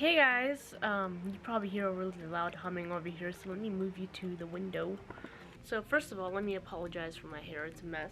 Hey guys, you probably hear a really loud humming over here, so let me move you to the window. So first of all, let me apologize for my hair, it's a mess.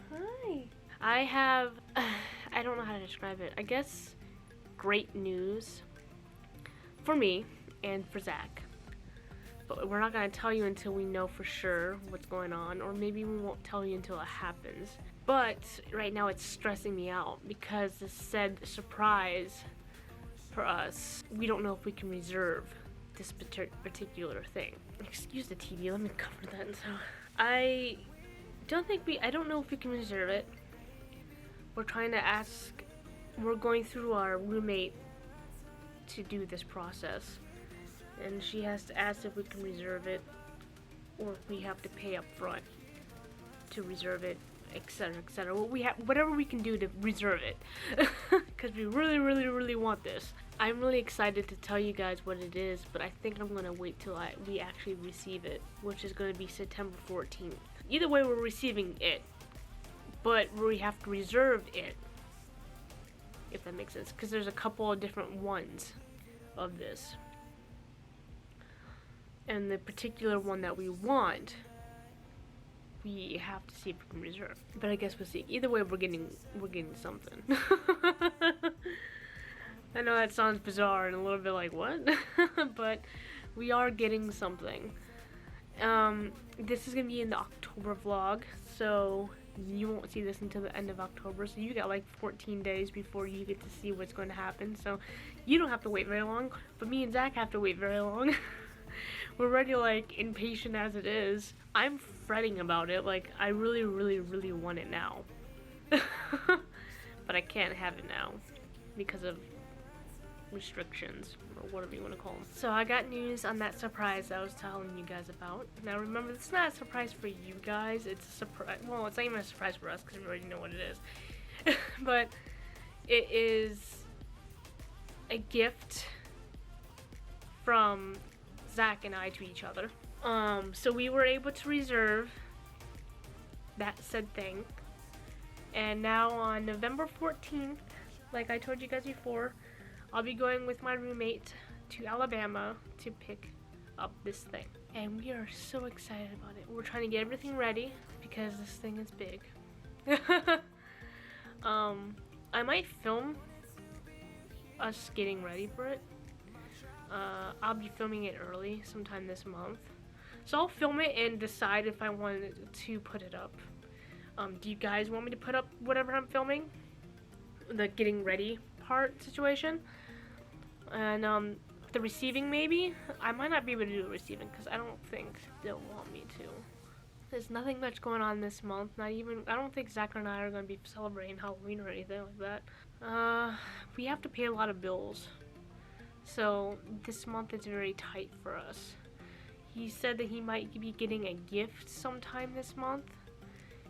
Hi. I have, I don't know how to describe it, I guess great news for me and for Zach. But we're not going to tell you until we know for sure what's going on, or maybe we won't tell you until it happens. But right now it's stressing me out because this said surprise for us, we don't know if we can reserve this particular thing. Excuse the TV, let me cover that. So I don't know if we can reserve it. We're trying to ask, we're going through our roommate to do this process, and she has to ask if we can reserve it or if we have to pay up front to reserve it, etc, etc. Whatever we can do to reserve it, because we really want this. I'm really excited to tell you guys what it is, but I think I'm gonna wait till we actually receive it, which is gonna be September 14th. Either way, we're receiving it, but we have to reserve it, if that makes sense, because there's a couple of different ones of this, and the particular one that we want, we have to see if we can reserve. But I guess we'll see. Either way, we're getting something. I know that sounds bizarre and a little bit like, what? But we are getting something. This is gonna be in the October vlog, so you won't see this until the end of October, so you got like 14 days before you get to see what's going to happen, so you don't have to wait very long, but me and Zach have to wait very long. We're already like impatient as it is. I'm fretting about it, like I really want it now. But I can't have it now because of restrictions, or whatever you want to call them. So I got news on that surprise I was telling you guys about. Now remember, it's not a surprise for you guys, it's a surprise, well, it's not even a surprise for us because we already know what it is. But it is a gift from Zach and I to each other. So we were able to reserve that said thing, and now on November 14th, like I told you guys before, I'll be going with my roommate to Alabama to pick up this thing. And we are so excited about it. We're trying to get everything ready because this thing is big. I might film us getting ready for it. I'll be filming it early, sometime this month. So I'll film it and decide if I want to put it up. Do you guys want me to put up whatever I'm filming? The getting ready part situation? And the receiving, maybe? I might not be able to do the receiving because I don't think they'll want me to. There's nothing much going on this month, I don't think Zach and I are going to be celebrating Halloween or anything like that. We have to pay a lot of bills. So this month is very tight for us. He said that he might be getting a gift sometime this month.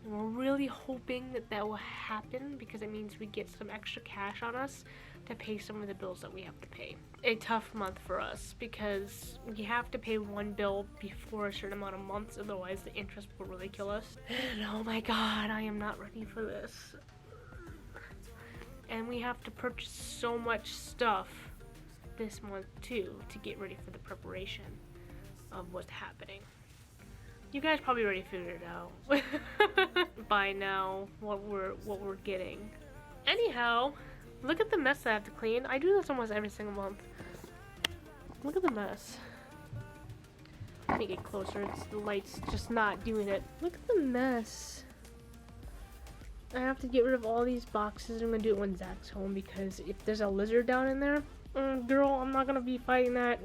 And we're really hoping that that will happen because it means we get some extra cash on us to pay some of the bills that we have to pay. A tough month for us because we have to pay one bill before a certain amount of months, otherwise the interest will really kill us. And oh my god, I am not ready for this. And we have to purchase so much stuff this month too to get ready for the preparation of what's happening. You guys probably already figured it out by now what we're getting. Anyhow, look at the mess I have to clean. I do this almost every single month. Look at the mess. Let me get closer. It's the light's just not doing it. Look at the mess. I have to get rid of all these boxes. I'm gonna do it when Zach's home because if there's a lizard down in there, girl, I'm not gonna be fighting that.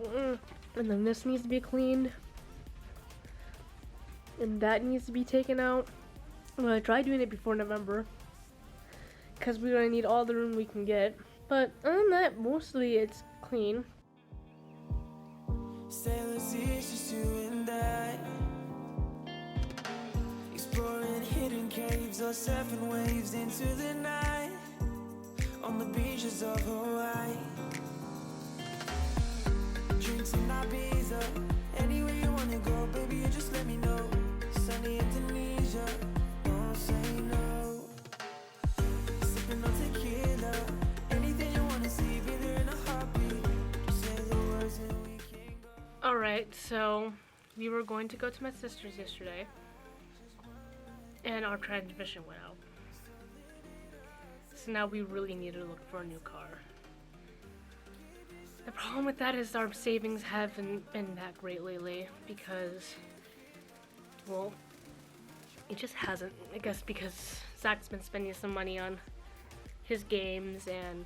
And then this needs to be cleaned. And that needs to be taken out. I'm gonna try doing it before November because we're gonna need all the room we can get. But other than that, mostly it's clean. Sailors, it's just you and I, exploring hidden caves or surfing waves into the night on the beaches of Hawaii. Drinks in Ibiza, anywhere you wanna go, baby, you just let me know. Sunny Indonesia, don't say no. Sipping on tequila, anything you wanna see, be there in a heart. Alright, so we were going to go to my sister's yesterday, and our transmission went out. So now we really need to look for a new car. The problem with that is our savings haven't been that great lately because, well, it just hasn't. I guess because Zach's been spending some money on his games, and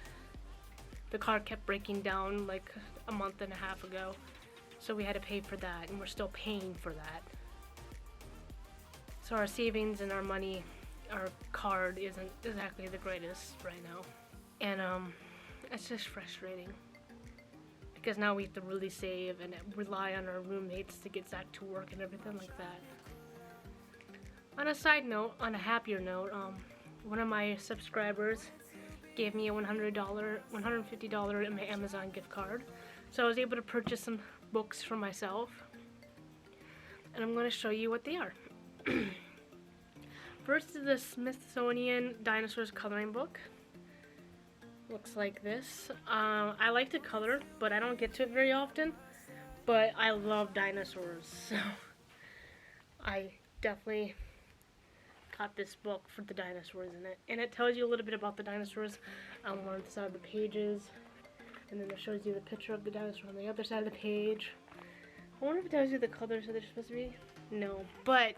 the car kept breaking down like a month and a half ago. So we had to pay for that, and we're still paying for that. So our savings and our money, our card isn't exactly the greatest right now. And it's just frustrating. Because now we have to really save and rely on our roommates to get Zach to work and everything like that. On a side note, on a happier note, one of my subscribers gave me a $150 in my Amazon gift card. So I was able to purchase some books for myself. And I'm going to show you what they are. First is the Smithsonian Dinosaurs coloring book. Looks like this. I like to color, but I don't get to it very often. But I love dinosaurs, so I definitely got this book for the dinosaurs in it. And it tells you a little bit about the dinosaurs on one side of the pages. And then it shows you the picture of the dinosaur on the other side of the page. I wonder if it tells you the colors that they're supposed to be. No, but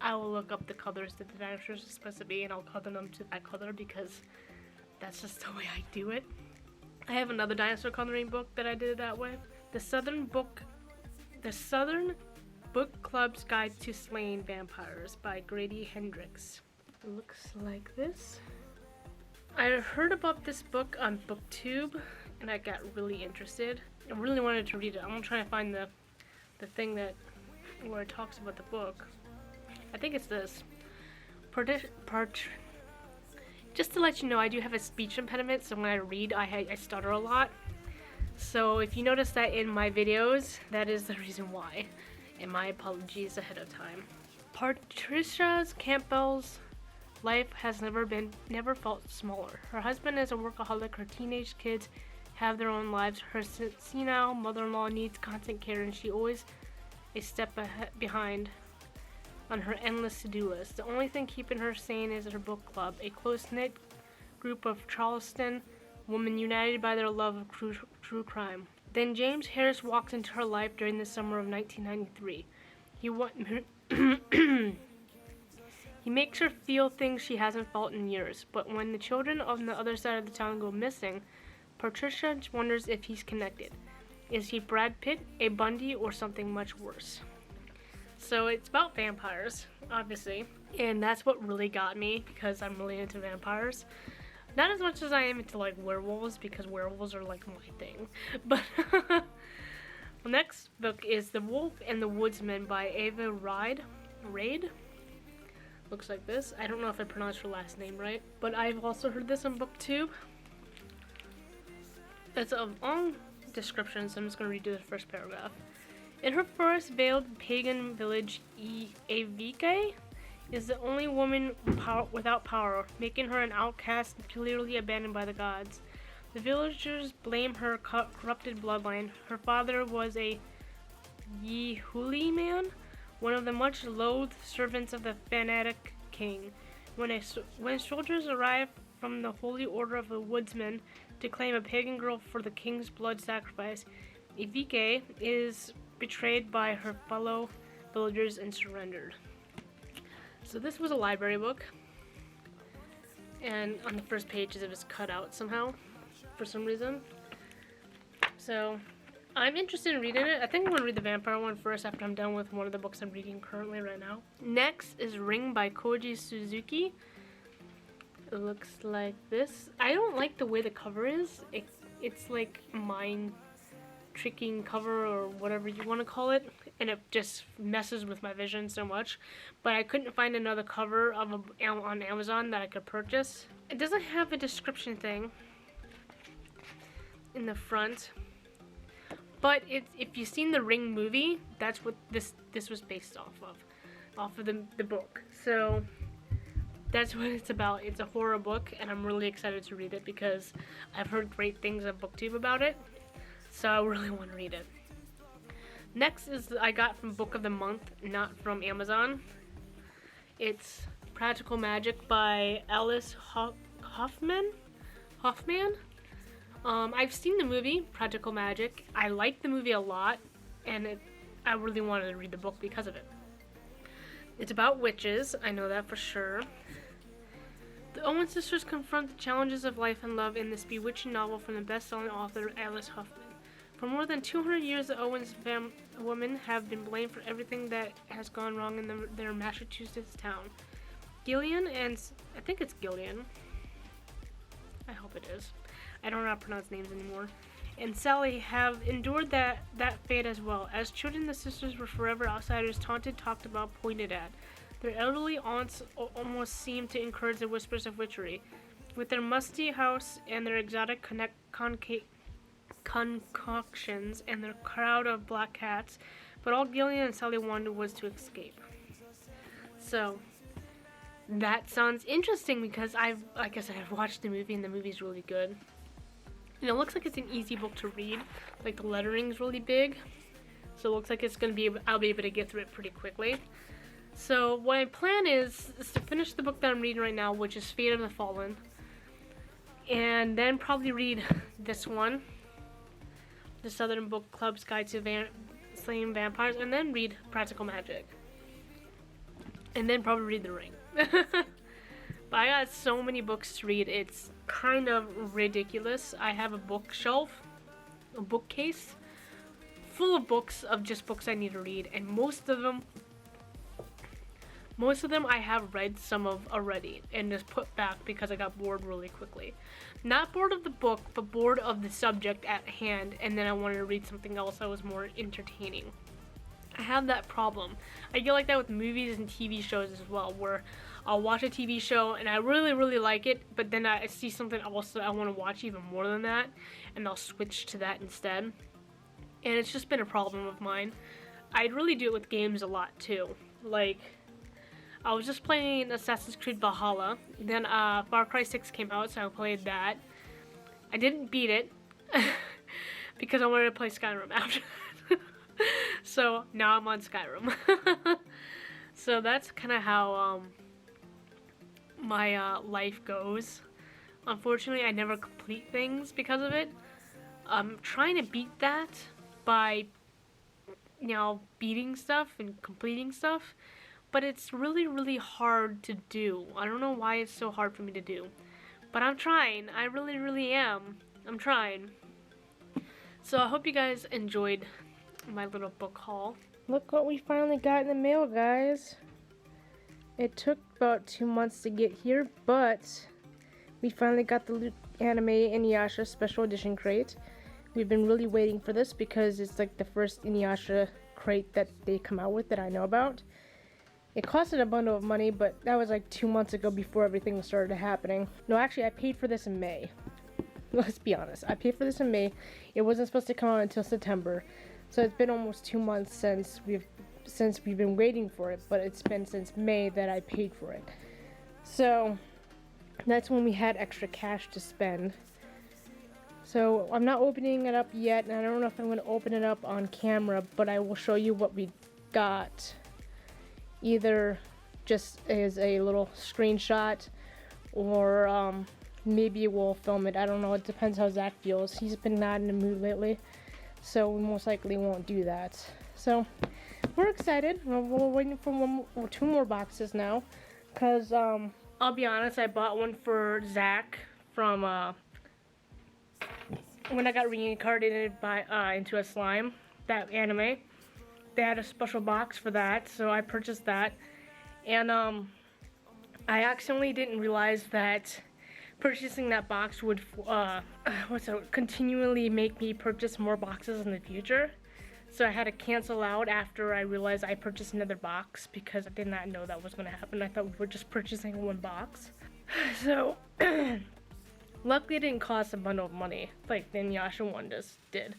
I will look up the colors that the dinosaurs are supposed to be, and I'll color them to that color because that's just the way I do it. I have another dinosaur coloring book that I did it that way. The Southern Book Club's Guide to Slaying Vampires by Grady Hendrix. It looks like this. I heard about this book on BookTube, and I got really interested. I really wanted to read it. I'm gonna try to find the thing where it talks about the book. I think it's this. Just to let you know, I do have a speech impediment, so when I read, I stutter a lot. So if you notice that in my videos, that is the reason why. And my apologies ahead of time. Patricia Campbell's life has never felt smaller. Her husband is a workaholic, her teenage kids have their own lives, her senile mother-in-law needs constant care, and she always a step behind on her endless to-do list. The only thing keeping her sane is her book club, a close-knit group of Charleston women united by their love of true crime. Then James Harris walks into her life during the summer of 1993. He makes her feel things she hasn't felt in years, but when the children on the other side of the town go missing, Patricia wonders if he's connected. Is he Brad Pitt, a Bundy, or something much worse? So it's about vampires, obviously, and that's what really got me because I'm really into vampires. Not as much as I am into like werewolves, because werewolves are like my thing. But the next book is The Wolf and the Woodsman by Ava Reid. Looks like this. I don't know if I pronounced her last name right, but I've also heard this on BookTube. It's a long description, so I'm just going to read the first paragraph. In her forest veiled pagan village, Evike is the only woman without power, making her an outcast and clearly abandoned by the gods. The villagers blame her corrupted bloodline. Her father was a Yehuli man, one of the much loathed servants of the fanatic king. When soldiers arrive from the Holy Order of the Woodsmen to claim a pagan girl for the king's blood sacrifice, Evike is betrayed by her fellow villagers and surrendered. So this was a library book, and on the first page it was cut out somehow for some reason. So I'm interested in reading it. I think I'm going to read the vampire one first after I'm done with one of the books I'm reading currently right now. Next is Ring by Koji Suzuki. It looks like this. I don't like the way the cover is. It's like mind tricking cover or whatever you want to call it, and it just messes with my vision so much. But I couldn't find another cover on Amazon that I could purchase. It doesn't have a description thing in the front, but if you've seen the Ring movie, that's what this was based off of the book. So that's what it's about. It's a horror book, and I'm really excited to read it because I've heard great things on BookTube about it. So I really want to read it. Next is I got from Book of the Month, not from Amazon. It's Practical Magic by Alice Hoffman. I've seen the movie Practical Magic. I liked the movie a lot, and I really wanted to read the book because of it. It's about witches, I know that for sure. The Owen sisters confront the challenges of life and love in this bewitching novel from the best-selling author Alice Hoffman. For more than 200 years, the Owens women have been blamed for everything that has gone wrong in their Massachusetts town. Gillian and I think it's Gillian. I hope it is. I don't know how to pronounce names anymore. And Sally have endured that fate as well. As children, the sisters were forever outsiders, taunted, talked about, pointed at. Their elderly aunts almost seemed to encourage the whispers of witchery. With their musty house and their exotic concoctions and their crowd of black cats, but all Gillian and Sally wanted was to escape. So, that sounds interesting because like I said, I've watched the movie and the movie's really good. And it looks like it's an easy book to read. Like the lettering's really big. So it looks like I'll be able to get through it pretty quickly. So what my plan is to finish the book that I'm reading right now, which is Fate of the Fallen. And then probably read this one, The Southern Book Club's Guide to Slaying Vampires, and then read Practical Magic. And then probably read The Ring. But I got so many books to read, it's kind of ridiculous. I have a bookcase, full of books of just books I need to read, and most of them I have read some of already and just put back because I got bored really quickly. Not bored of the book, but bored of the subject at hand, and then I wanted to read something else that was more entertaining. I have that problem. I get like that with movies and TV shows as well, where I'll watch a TV show and I really, really like it, but then I see something else that I want to watch even more than that, and I'll switch to that instead. And it's just been a problem of mine. I'd really do it with games a lot too. Like, I was just playing Assassin's Creed Valhalla, then Far Cry 6 came out, so I played that. I didn't beat it, because I wanted to play Skyrim after that. So now I'm on Skyrim. So that's kind of how my life goes. Unfortunately, I never complete things because of it. I'm trying to beat that by, beating stuff and completing stuff, but it's really, really hard to do. I don't know why it's so hard for me to do, but I'm trying. I really, really am. I'm trying. So I hope you guys enjoyed my little book haul. Look what we finally got in the mail, guys. It took about 2 months to get here, but we finally got the Loot Anime Inuyasha Special Edition crate. We've been really waiting for this because it's like the first Inuyasha crate that they come out with that I know about. It costed a bundle of money, but that was like 2 months ago before everything started happening. No, actually, I paid for this in May. Let's be honest. I paid for this in May. It wasn't supposed to come out until September. So it's been almost 2 months since we've been waiting for it, but it's been since May that I paid for it. So that's when we had extra cash to spend. So I'm not opening it up yet, and I don't know if I'm going to open it up on camera, but I will show you what we got. Either just as a little screenshot, or maybe we'll film it. I don't know. It depends how Zach feels. He's been not in the mood lately, so we most likely won't do that. So we're excited. We're waiting for 2 more boxes now, because I'll be honest, I bought one for Zach from when I got reincarnated into a slime, that anime. They had a special box for that, so I purchased that. And I accidentally didn't realize that purchasing that box would continually make me purchase more boxes in the future. So I had to cancel out after I realized I purchased another box, because I did not know that was going to happen. I thought we were just purchasing one box. So luckily it didn't cost a bundle of money like the Inuyasha one just did.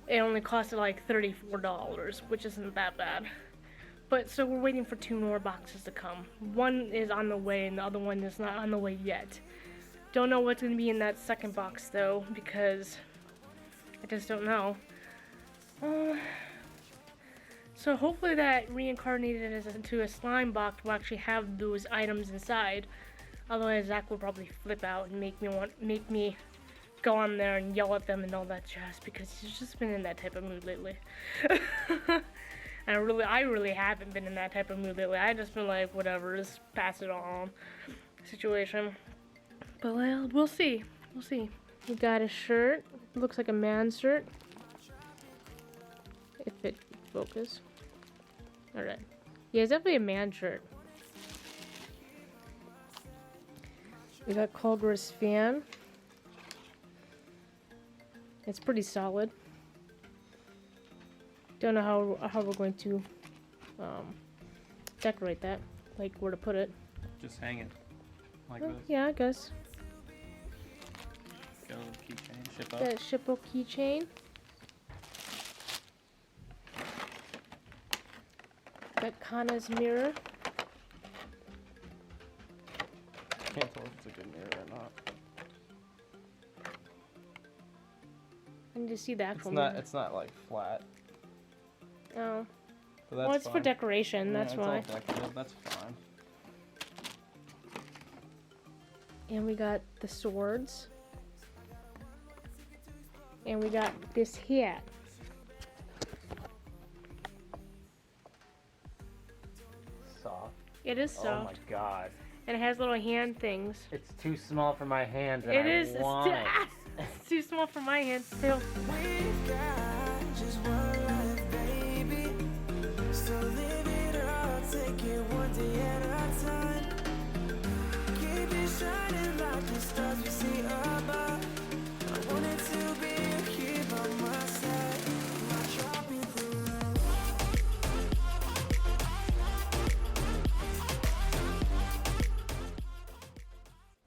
It only costed like $34, which isn't that bad. But so we're waiting for 2 more boxes to come. One is on the way and the other one is not on the way yet. Don't know what's going to be in that second box though, because I just don't know. So hopefully that reincarnated as into a slime box will actually have those items inside. Otherwise, Zach will probably flip out and make me go on there and yell at them and all that jazz because he's just been in that type of mood lately. And I really haven't been in that type of mood lately. I just been like, whatever, just pass it on situation. But well, we'll see. We'll see. We got a shirt. It looks like a man's shirt. If it focus. Alright. Yeah, it's definitely a man shirt. We got Culver's fan. It's pretty solid. Don't know how we're going to decorate that. Like where to put it. Just hang it like Oh, this. yeah, I guess. Go keychain, ship up. That Shippo keychain. Got Kana's mirror. Can't tell if it's a good mirror or not. I need to see the actual It's not. mirror. It's not like flat. Oh. But that's Well, it's for fine. decoration, Yeah, that's it's why. all decorative, that's fine. And we got the swords. And we got this hat. Soft. It is Oh soft. my god. And it has little hand things. It's too small for my hands and It I is. want it. It's too small for my hands too. We've got just one life, baby. So live it up, take it one day at a time. Keep it shining like a star.